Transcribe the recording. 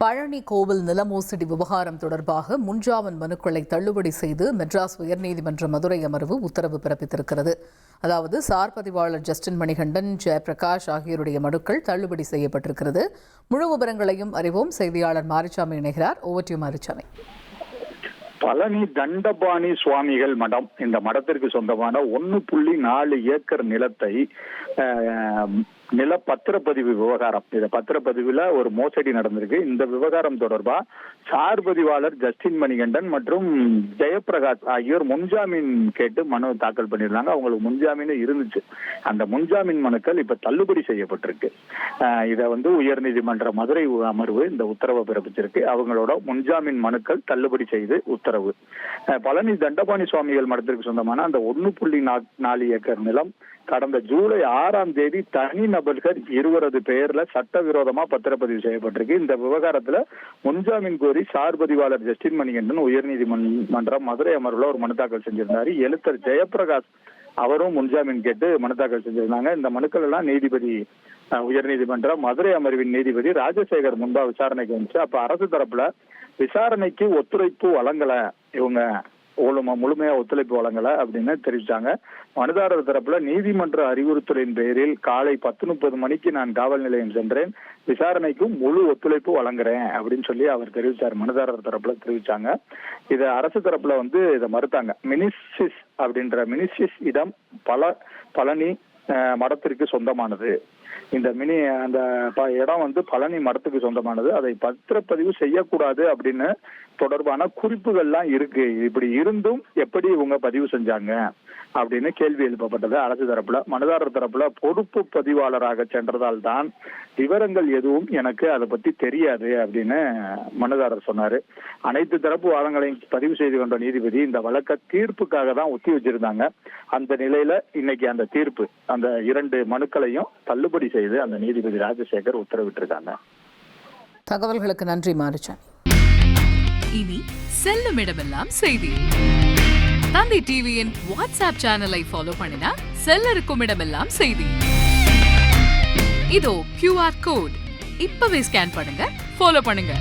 பழனி கோவில் நில மோசடி விவகாரம் தொடர்பாக முன்ஜாமீன் மனுக்களை தள்ளுபடி செய்து மெட்ராஸ் உயர்நீதிமன்ற மதுரை அமர்வு உத்தரவு பிறப்பித்திருக்கிறது. அதாவது சார் பதிவாளர் ஜஸ்டின் மணிகண்டன், ஜெயபிரகாஷ் ஆகியோருடைய மனுக்கள் தள்ளுபடி செய்யப்பட்டிருக்கிறது. முழு விவரங்களையும் அறிவோம். செய்தியாளர் மாரிச்சாமி இணைகிறார். Over to Marichamy. பழனி தண்டபாணி சுவாமிகள் மடம், இந்த மடத்திற்கு சொந்தமான 1.4 ஏக்கர் நிலத்தை நில பத்திரப்பதிவு விவகாரம், இந்த பத்திரப்பதிவுல ஒரு மோசடி நடந்திருக்கு. இந்த விவகாரம் தொடர்பா சார் பதிவாளர் ஜஸ்டின் மணிகண்டன் மற்றும் ஜெயபிரகாஷ் ஆகியோர் முன்ஜாமீன் கேட்டு மனு தாக்கல் பண்ணியிருந்தாங்க. அவங்களுக்கு முன்ஜாமீன் இருந்துச்சு. அந்த முன்ஜாமீன் மனுக்கள் இப்ப தள்ளுபடி செய்யப்பட்டிருக்கு. இதை உயர்நீதிமன்ற மதுரை அமர்வு இந்த உத்தரவை பிறப்பிச்சிருக்கு. அவங்களோட முன்ஜாமீன் மனுக்கள் தள்ளுபடி செய்து உத்தரவு. பழனி தண்டபாணி சுவாமிகள் மடத்திற்கு சொந்தமான அந்த 1.4 ஏக்கர் நிலம் கடந்த ஜூலை 6ஆம் தேதி தனி நபர்கள் 20 பெயர்ல சட்டவிரோதமா பத்திரப்பதிவு செய்யப்பட்டிருக்கு. இந்த விவகாரத்துல முன்ஜாமீன் கோரி சார் பதிவாளர் ஜஸ்டின் மணிகண்டன் உயர்நீதிமன்றம் மதுரை அமர்வுல ஒரு மனு தாக்கல் செஞ்சிருந்தாரு. எழுத்தர் ஜெயபிரகாஷ் அவரும் முன்ஜாமீன் கேட்டு மனு தாக்கல் செஞ்சிருந்தாங்க. இந்த மனுக்கள் எல்லாம் நீதிபதி உயர்நீதிமன்றம் மதுரை அமர்வின் நீதிபதி ராஜசேகர் முன்பா விசாரணைக்கு வந்துச்சு. அப்ப அரசு தரப்புல விசாரணைக்கு ஒத்துழைப்பு வழங்கல, இவங்க முழுமையா ஒத்துழைப்பு வழங்கல அப்படின்னு தெரிவிச்சாங்க. மனுதாரர் தரப்புல நீதிமன்ற அறிவுறுத்தலின் பேரில் காலை 10:30 மணிக்கு நான் காவல் நிலையம் சென்றேன், விசாரணைக்கும் முழு ஒத்துழைப்பு வழங்குறேன் அப்படின்னு சொல்லி அவர் தெரிவிச்சார். மனுதாரர் தரப்புல தெரிவிச்சாங்க. இத அரசு தரப்புல இதை மறுத்தாங்க. மினிசிஸ் இடம் பழனி மடத்திற்கு சொந்தமானது. இந்த அந்த இடம் பழனி மடத்துக்கு சொந்தமானது. அதை பத்திரப்பதிவு செய்யக்கூடாது அப்படின்னு தொடர்பான குறிப்புகள்லாம் இருக்கு. இப்படி இருந்தும் எப்படி இவங்க பதிவு செஞ்சாங்க அப்படின்னு கேள்வி எழுப்பப்பட்டது அரசு தரப்புல. மனுதாரர் தரப்புல பொறுப்பு பதிவாளராக சென்றதால் தான் விவரங்கள் எதுவும் எனக்கு அதை பத்தி தெரியாது அப்படின்னு மனுதாரர் சொன்னாரு. அனைத்து தரப்பு வாதங்களையும் பதிவு செய்து கொண்ட நீதிபதி இந்த வழக்க தீர்ப்புக்காக தான் ஒத்தி வச்சிருந்தாங்க. அந்த நிலையில இன்னைக்கு அந்த தீர்ப்பு, அந்த 2 மனுக்களையும் தள்ளுபடி செய்து அந்த நீதிபதி ராஜசேகர் உத்தரவிட்டிருக்காங்க. தகவல்களுக்கு நன்றி மாரிச்சாமி. இனி செல்லும் இடமெல்லாம் செய்தி. தந்தி டிவியின் வாட்ஸ்அப் சேனலை ஃபாலோ பண்ணினா செல்ல இருக்கும் இடமெல்லாம் செய்தி. இதோ QR கோட், இப்பவே ஸ்கேன் பண்ணுங்க, ஃபாலோ பண்ணுங்க.